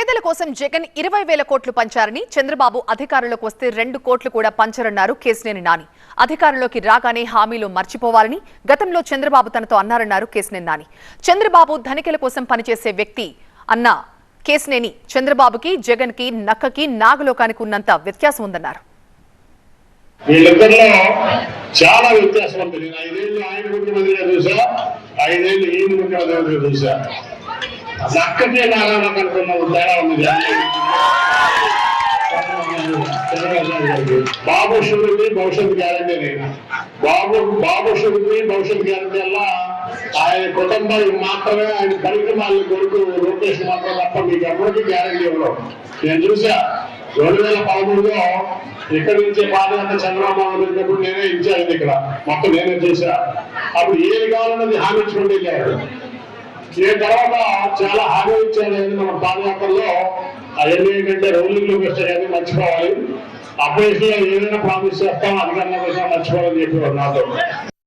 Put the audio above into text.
పేదల కోసం జగన్ 20,000 కోట్లు పంచారని, చంద్రబాబు అధికారంలోకి వస్తే 2 కోట్లు కూడా పంచరన్నారు కేశినేని నాని. అధికారంలోకి రాగానే హామీలు మర్చిపోవాలని గతంలో చంద్రబాబు తనతో అన్నారన్నారు కేశినేని నాని. చంద్రబాబు ధనికుల కోసం పనిచేసే వ్యక్తి అన్న కేశినేని చంద్రబాబుకి, జగన్ కి, నక్కకి, నాగలోకానికి ఉన్నంత వ్యత్యాసం ఉందన్నారు. వీళ్ళిద్దరిలో చాలా వ్యత్యాసం ఉంటుంది. 5 ఏళ్ళు ఆయన ముఖ్యమంత్రిగా చూసా, 5 ఏళ్ళు ఈయన ముఖ్యమంత్రిగా చూసా. నక్కకే నాగలోకానికి తేడా ఉంది. బాబు షూరిటీ భవిష్యత్ గ్యారంటీ బాబు షూరిటీ భవిష్యత్ గ్యారంటీ వల్ల ఆయన కుటుంబం మాత్రమే, ఆయన పరిక్రమాల కొడుకు లోకేష్ మాత్రం తప్ప మీకు ఎవరికి గ్యారంటీ ఇవ్వడం. నేను చూసా 2013లో ఇక్కడి నుంచే పాదయాత్ర చంద్రబాబు వచ్చినప్పుడు నేనే ఇచ్చాను, ఇక్కడ మొత్తం నేనే చేశా. అప్పుడు ఏది కావాలన్నది హామీ ఇచ్చుకుంటూ వెళ్ళారు. ఏ తర్వాత చాలా హామీ ఇచ్చారు మన పాదయాత్రలో. అవన్నీ ఏంటంటే రౌలింగ్ లోకి వస్తాయని మర్చిపోవాలి, అపోజిషన్ లో ఏదైనా ప్రామిస్ చేస్తాం, అధికారంలోకి వస్తాం మర్చిపోవాలని చెప్పేవారు నాతో.